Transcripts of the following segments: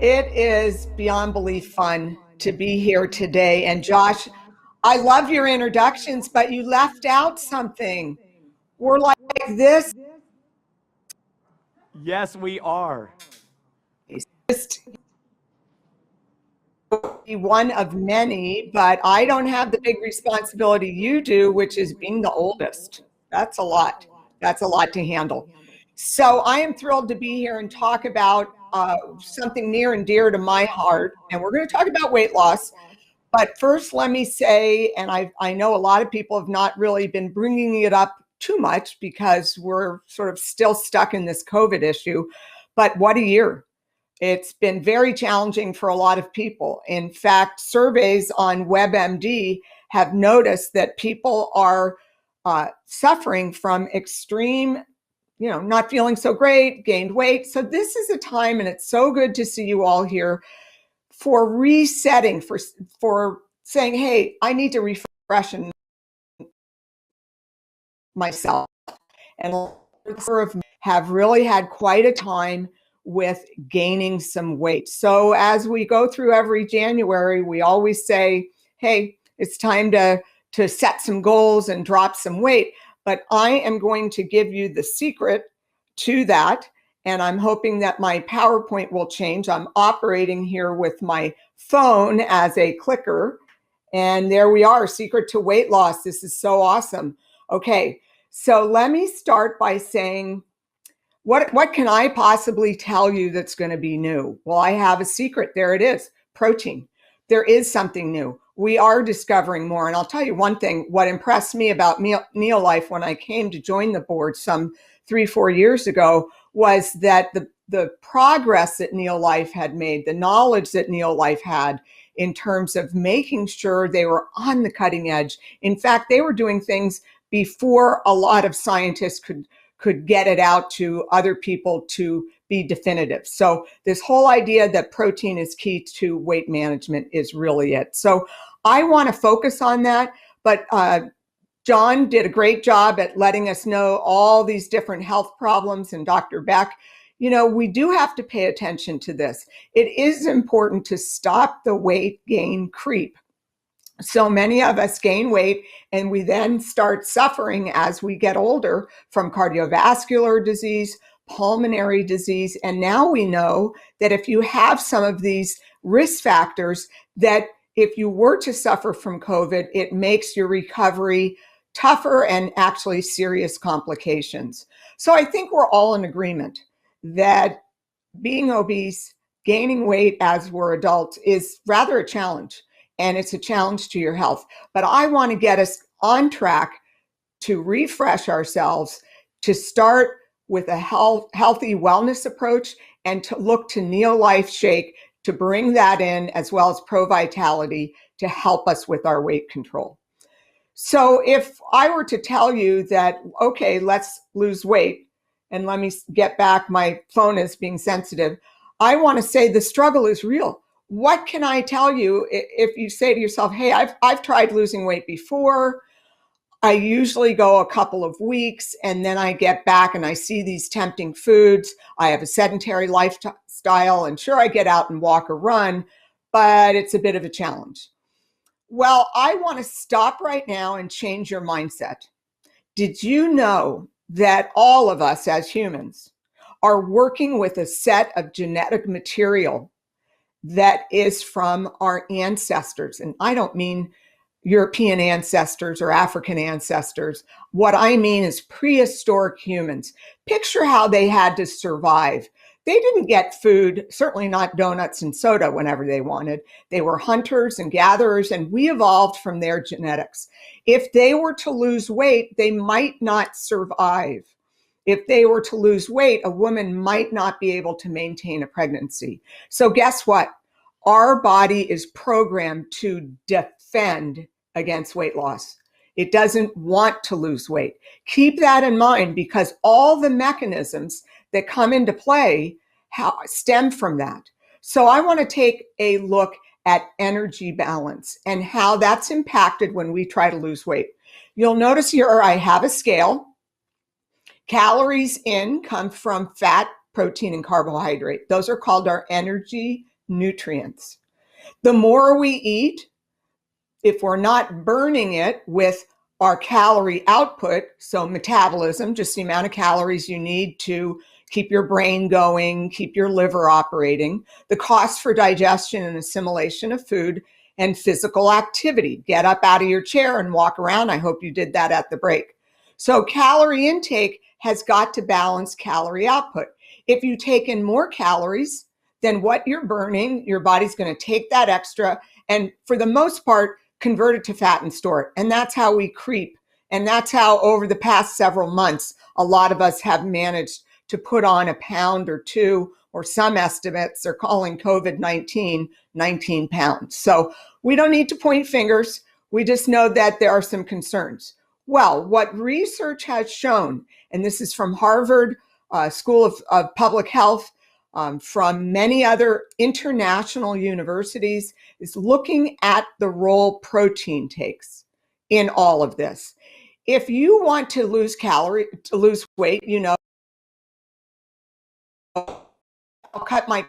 It is beyond belief fun to be here today. And Josh, I love your introductions, but you left out something. We're like this, Yes, we are. just be one of many, but I don't have the big responsibility you do, which is being the oldest. That's a lot. That's a lot to handle. So I am thrilled to be here and talk about something near and dear to my heart. And we're going to talk about weight loss. But first, let me say, and I know a lot of people have not really been bringing it up too much because we're sort of still stuck in this COVID issue. But what a year. It's been very challenging for a lot of people. In fact, surveys on WebMD have noticed that people are suffering from extreme, not feeling so great, gained weight. So this is a time, and it's so good to see you all here for resetting, for saying, hey, I need to refresh myself. And have really had quite a time with gaining some weight. So as we go through every January, we always say, hey, it's time to set some goals and drop some weight. But I am going to give you the secret to that. And I'm hoping that my PowerPoint will change. I'm operating here with my phone as a clicker. And there we are, secret to weight loss. This is so awesome. Okay, so let me start by saying, what can I possibly tell you that's going to be new? Well, I have a secret. There it is, protein. There is something new. We are discovering more. And I'll tell you one thing, what impressed me about Neolife when I came to join the board some 3-4 years ago was that the progress that Neolife had made, the knowledge that Neolife had in terms of making sure they were on the cutting edge. In fact, they were doing things before a lot of scientists could get it out to other people to be definitive. So this whole idea that protein is key to weight management is really it. So I want to focus on that, but John did a great job at letting us know all these different health problems, and Dr. Beck, we do have to pay attention to this. It is important to stop the weight gain creep. So many of us gain weight and we then start suffering as we get older from cardiovascular disease, pulmonary disease. And now we know that if you have some of these risk factors, that if you were to suffer from COVID, it makes your recovery tougher and actually serious complications. So I think we're all in agreement that being obese, gaining weight as we're adults is rather a challenge. And it's a challenge to your health. But I want to get us on track to refresh ourselves, to start with a healthy wellness approach, and to look to Neolife Shake to bring that in, as well as Pro Vitality to help us with our weight control. So if I were to tell you that, okay, let's lose weight, and let me get back, my phone is being sensitive, I want to say the struggle is real. What can I tell you if you say to yourself, hey, I've tried losing weight before. I usually go a couple of weeks and then I get back and I see these tempting foods. I have a sedentary lifestyle and sure, I get out and walk or run, but it's a bit of a challenge. Well, I want to stop right now and change your mindset. Did you know that all of us as humans are working with a set of genetic material that is from our ancestors? And I don't mean European ancestors or African ancestors. What I mean is prehistoric humans. Picture how they had to survive. They didn't get food, certainly not donuts and soda whenever they wanted. They were hunters and gatherers, and we evolved from their genetics. If they were to lose weight, they might not survive. If they were to lose weight, a woman might not be able to maintain a pregnancy. So guess what? Our body is programmed to defend against weight loss. It doesn't want to lose weight. Keep that in mind, because all the mechanisms that come into play stem from that. So I want to take a look at energy balance and how that's impacted when we try to lose weight. You'll notice here I have a scale. Calories in come from fat, protein, and carbohydrate. Those are called our energy nutrients. The more we eat, if we're not burning it with our calorie output, so metabolism, just the amount of calories you need to keep your brain going, keep your liver operating, the cost for digestion and assimilation of food, and physical activity. Get up out of your chair and walk around. I hope you did that at the break. So calorie intake has got to balance calorie output. If you take in more calories than what you're burning, your body's going to take that extra and, for the most part, convert it to fat and store it. And that's how we creep. And that's how, over the past several months, a lot of us have managed to put on a pound or two, or some estimates are calling COVID-19 19 pounds. So we don't need to point fingers. We just know that there are some concerns. Well, what research has shown, and this is from Harvard School of Public Health, from many other international universities, is looking at the role protein takes in all of this. If you want to lose weight, you know, I'll cut my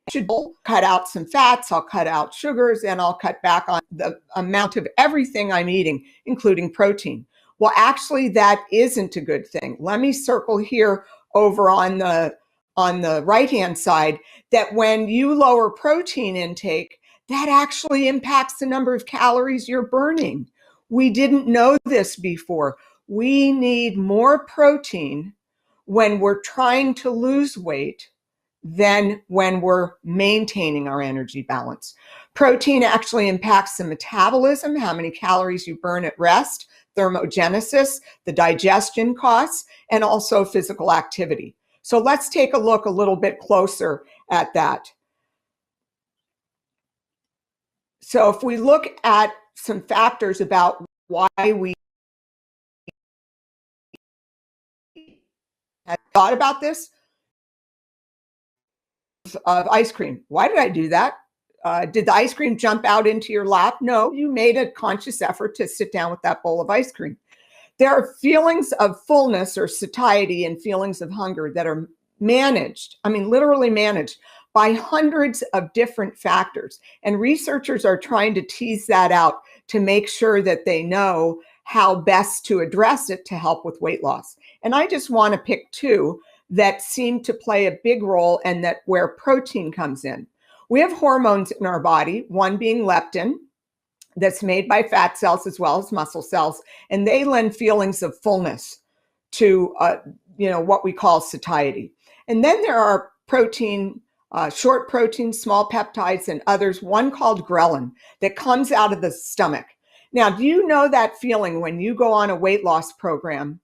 vegetable, cut out some fats, I'll cut out sugars, and I'll cut back on the amount of everything I'm eating, including protein. Well, actually, that isn't a good thing. Let me circle here over on the right-hand side, that when you lower protein intake, that actually impacts the number of calories you're burning. We didn't know this before. We need more protein when we're trying to lose weight than when we're maintaining our energy balance. Protein actually impacts the metabolism, how many calories you burn at rest, thermogenesis, the digestion costs, and also physical activity. So let's take a look a little bit closer at that. So if we look at some factors about why we had thought about this, of ice cream. Why did I do that? Did the ice cream jump out into your lap? No, you made a conscious effort to sit down with that bowl of ice cream. There are feelings of fullness or satiety and feelings of hunger that are managed, I mean, literally managed by hundreds of different factors. And researchers are trying to tease that out to make sure that they know how best to address it to help with weight loss. And I just want to pick two that seem to play a big role, and that where protein comes in. We have hormones in our body, one being leptin, that's made by fat cells as well as muscle cells, and they lend feelings of fullness to what we call satiety. And then there are protein, short protein, small peptides, and others, one called ghrelin, that comes out of the stomach. Now, do you know that feeling when you go on a weight loss program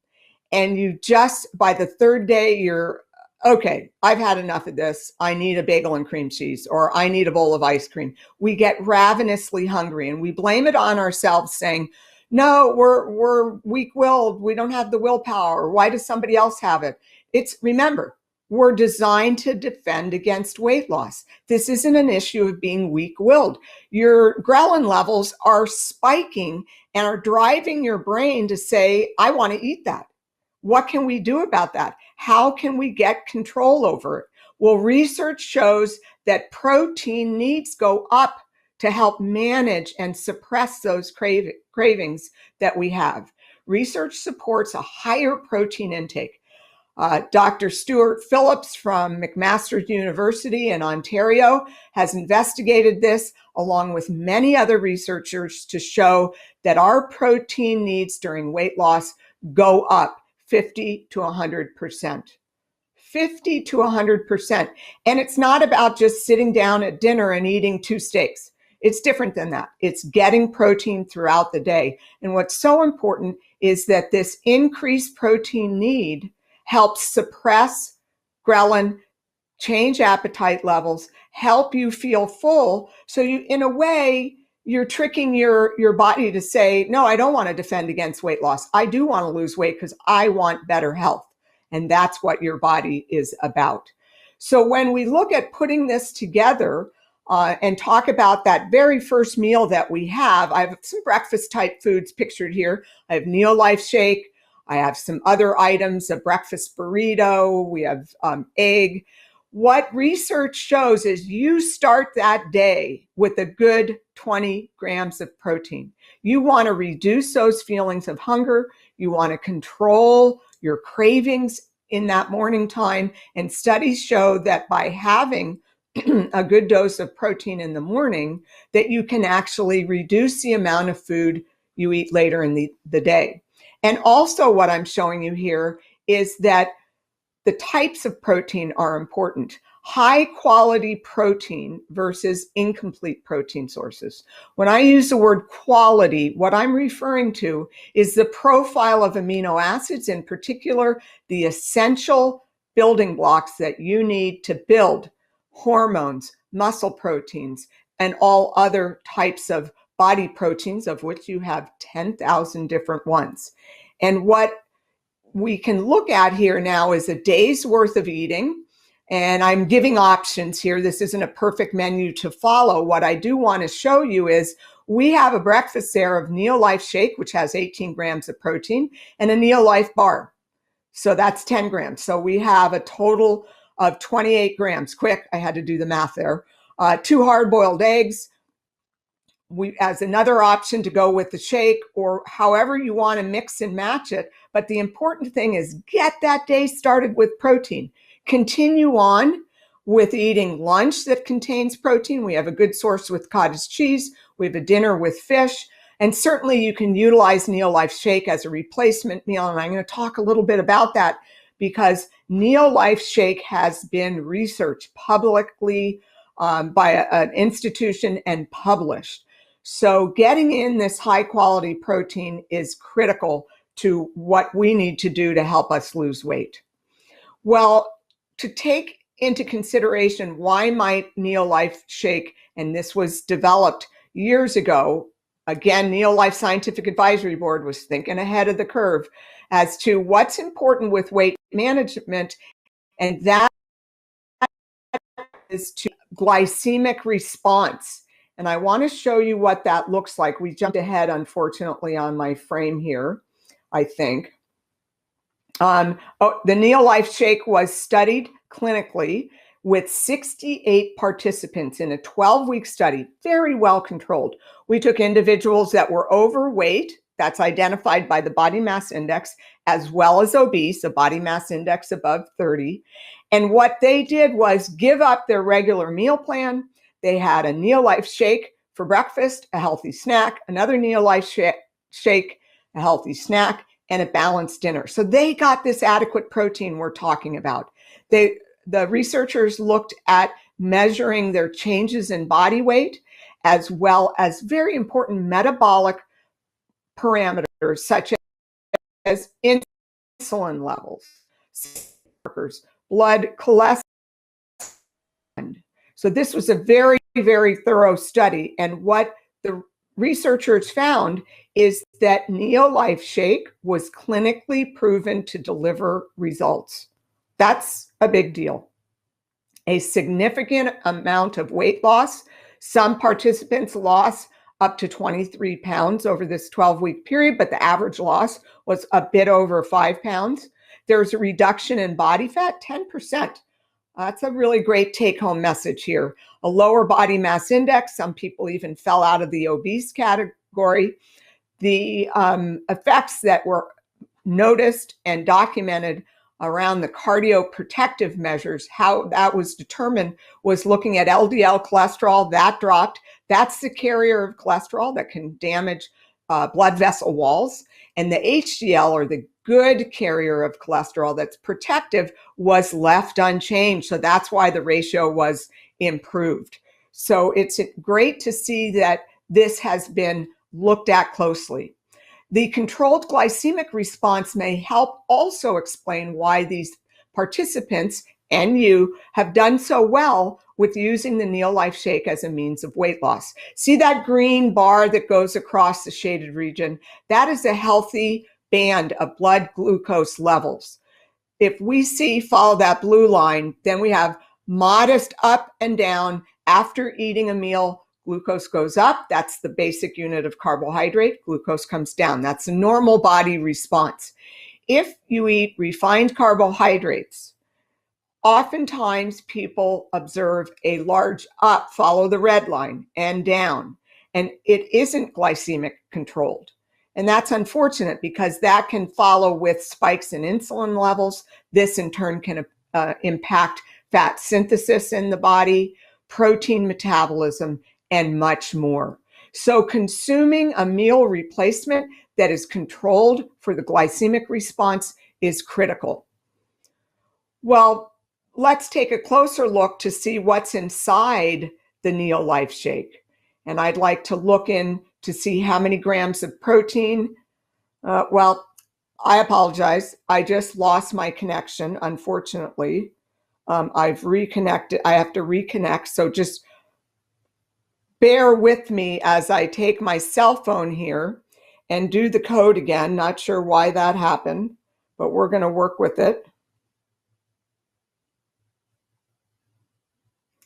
and you just, by the third day, you're, okay, I've had enough of this. I need a bagel and cream cheese, or I need a bowl of ice cream. We get ravenously hungry and we blame it on ourselves, saying, no, we're weak-willed. We don't have the willpower. Why does somebody else have it? Remember, we're designed to defend against weight loss. This isn't an issue of being weak-willed. Your ghrelin levels are spiking and are driving your brain to say, I want to eat that. What can we do about that? How can we get control over it? Well, research shows that protein needs go up to help manage and suppress those cravings that we have. Research supports a higher protein intake. Dr. Stuart Phillips from McMaster University in Ontario has investigated this, along with many other researchers, to show that our protein needs during weight loss go up 50 to 100%. 50 to 100%. And it's not about just sitting down at dinner and eating 2 steaks. It's different than that. It's getting protein throughout the day. And what's so important is that this increased protein need helps suppress ghrelin, change appetite levels, help you feel full. So you, in a way, you're tricking your body to say, no, I don't want to defend against weight loss. I do want to lose weight because I want better health. And that's what your body is about. So when we look at putting this together and talk about that very first meal that we have, I have some breakfast type foods pictured here. I have Neolife shake. I have some other items, a breakfast burrito. We have egg. what research shows is you start that day with a good 20 grams of protein. You want to reduce those feelings of hunger. You want to control your cravings in that morning time. And studies show that by having a good dose of protein in the morning, that you can actually reduce the amount of food you eat later in the day. And also what I'm showing you here is that the types of protein are important. High quality protein versus incomplete protein sources. When I use the word quality, what I'm referring to is the profile of amino acids, in particular, the essential building blocks that you need to build hormones, muscle proteins, and all other types of body proteins, of which you have 10,000 different ones. And what we can look at here now is a day's worth of eating. And I'm giving options here. This isn't a perfect menu to follow. What I do want to show you is we have a breakfast there of Neolife Shake, which has 18 grams of protein, and a Neolife bar. So that's 10 grams. So we have a total of 28 grams. Quick, I had to do the math there. 2 hard-boiled eggs, as another option to go with the shake, or however you want to mix and match it. But the important thing is get that day started with protein. Continue on with eating lunch that contains protein. We have a good source with cottage cheese. We have a dinner with fish. And certainly you can utilize Neolife Shake as a replacement meal. And I'm going to talk a little bit about that because Neolife Shake has been researched publicly by an institution and published. So getting in this high quality protein is critical to what we need to do to help us lose weight. Well, to take into consideration why might Neolife Shake, and this was developed years ago, again, Neolife Scientific Advisory Board was thinking ahead of the curve as to what's important with weight management, and that is to glycemic response. And I want to show you what that looks like. We jumped ahead, unfortunately, on my frame here, I think. The Neolife Shake was studied clinically with 68 participants in a 12-week study, very well controlled. We took individuals that were overweight, that's identified by the body mass index, as well as obese, a body mass index above 30. And what they did was give up their regular meal plan. They had a Neolife Shake for breakfast, a healthy snack, another Neolife Shake, a healthy snack, and a balanced dinner. So they got this adequate protein we're talking about. The researchers looked at measuring their changes in body weight, as well as very important metabolic parameters such as insulin levels, blood cholesterol. So this was a very, very thorough study. And what the researchers found is that Neolife Shake was clinically proven to deliver results. That's a big deal. A significant amount of weight loss. Some participants lost up to 23 pounds over this 12-week period, but the average loss was a bit over 5 pounds. There's a reduction in body fat, 10%. That's a really great take-home message here. A lower body mass index. Some people even fell out of the obese category. The effects that were noticed and documented around the cardioprotective measures, how that was determined was looking at LDL cholesterol. That dropped. That's the carrier of cholesterol that can damage blood vessel walls. And the HDL, or the good carrier of cholesterol that's protective, was left unchanged. So that's why the ratio was improved. So it's great to see that this has been looked at closely. The controlled glycemic response may help also explain why these participants and you have done so well with using the Neolife Shake as a means of weight loss. See that green bar that goes across the shaded region? That is a healthy band of blood glucose levels. If we follow that blue line, then we have modest up and down. After eating a meal, glucose goes up. That's the basic unit of carbohydrate. Glucose comes down. That's a normal body response. If you eat refined carbohydrates, oftentimes people observe a large up, follow the red line, and down, and it isn't glycemic controlled. And that's unfortunate because that can follow with spikes in insulin levels. This in turn can impact fat synthesis in the body, protein metabolism, and much more. So consuming a meal replacement that is controlled for the glycemic response is critical. Well, let's take a closer look to see what's inside the Neolife shake. And I'd like to look in to see how many grams of protein. Well, I apologize. I just lost my connection, unfortunately. I've reconnected. I have to reconnect. So just bear with me as I take my cell phone here and do the code again. Not sure why that happened, but we're going to work with it.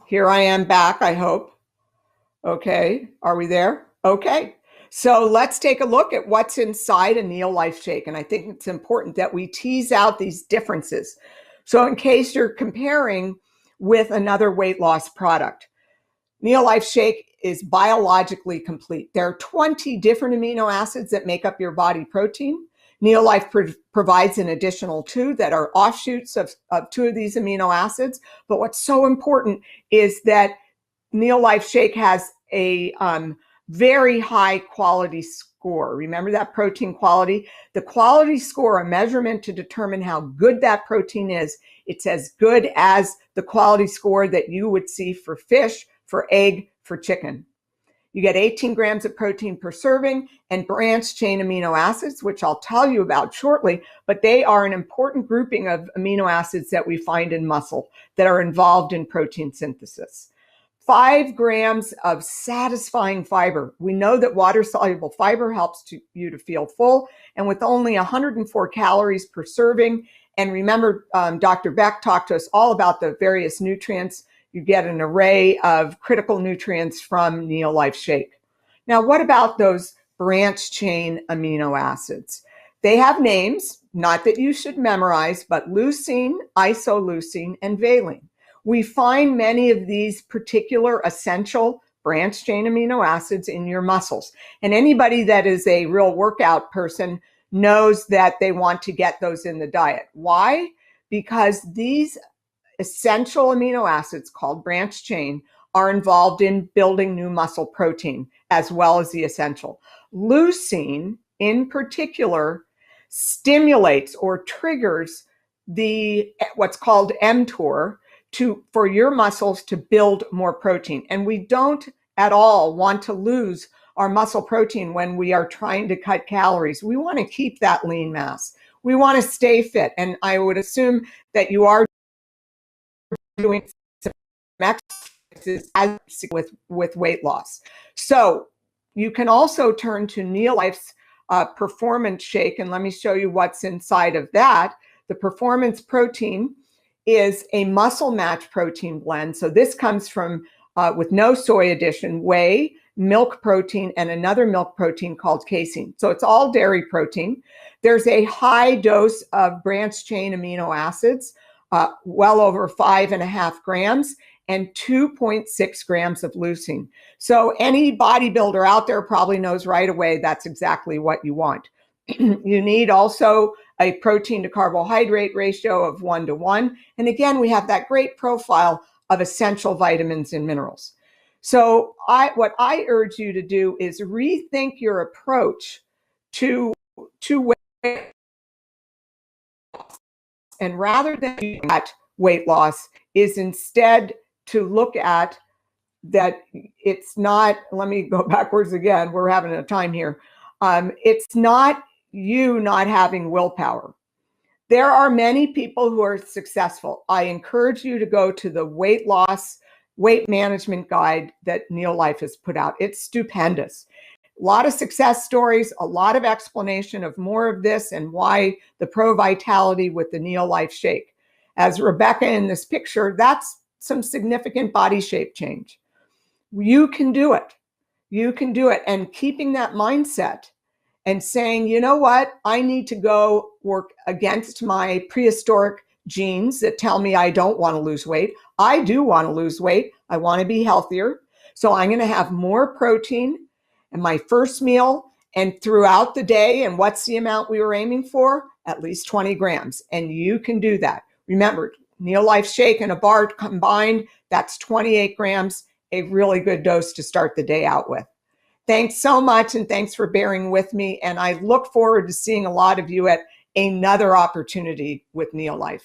Here I am back, I hope. Okay, are we there? Okay, so let's take a look at what's inside a Neolife shake. And I think it's important that we tease out these differences. So in case you're comparing with another weight loss product, Neolife shake is biologically complete. There are 20 different amino acids that make up your body protein. Neolife provides an additional 2 that are offshoots of 2 of these amino acids. But what's so important is that Neolife shake has a very high quality score. Remember that protein quality? The quality score, a measurement to determine how good that protein is, it's as good as the quality score that you would see for fish, for egg, for chicken. You get 18 grams of protein per serving and branched chain amino acids, which I'll tell you about shortly, but they are an important grouping of amino acids that we find in muscle that are involved in protein synthesis. 5 grams of satisfying fiber. We know that water-soluble fiber helps you to feel full, and with only 104 calories per serving. And remember, Dr. Beck talked to us all about the various nutrients. You get an array of critical nutrients from Neolife shake. Now, what about those branched chain amino acids? They have names, not that you should memorize, but leucine, isoleucine, and valine. We find many of these particular essential branched chain amino acids in your muscles. And anybody that is a real workout person knows that they want to get those in the diet. Why? Because these essential amino acids called branched chain are involved in building new muscle protein as well as the essential. Leucine, in particular, stimulates or triggers the what's called mTOR for your muscles to build more protein. And we don't at all want to lose our muscle protein when we are trying to cut calories. We want to keep that lean mass. We want to stay fit. And I would assume that you are doing some exercises with weight loss. So you can also turn to Neolife's performance shake, and let me show you what's inside of that. The performance protein is a muscle match protein blend. So this comes from, with no soy addition, whey, milk protein, and another milk protein called casein. So it's all dairy protein. There's a high dose of branched chain amino acids, well over 5.5 grams, and 2.6 grams of leucine. So any bodybuilder out there probably knows right away that's exactly what you want. You need also a protein to carbohydrate ratio of 1:1. And again, we have that great profile of essential vitamins and minerals. So what I urge you to do is rethink your approach to weight. And rather than at weight loss is instead to look at that it's not, let me go backwards again, we're having a time here. It's not you not having willpower. There are many people who are successful. I encourage you to go to the weight loss, weight management guide that Neolife has put out. It's stupendous. A lot of success stories, a lot of explanation of more of this and why the Pro Vitality with the Neolife shake. As Rebecca in this picture, that's some significant body shape change. You can do it. You can do it. And keeping that mindset and saying, you know what, I need to go work against my prehistoric genes that tell me I don't want to lose weight. I do want to lose weight. I want to be healthier. So I'm going to have more protein in my first meal and throughout the day. And what's the amount we were aiming for? At least 20 grams. And you can do that. Remember, Neolife shake and a bar combined, that's 28 grams, a really good dose to start the day out with. Thanks so much, and thanks for bearing with me. And I look forward to seeing a lot of you at another opportunity with Neolife.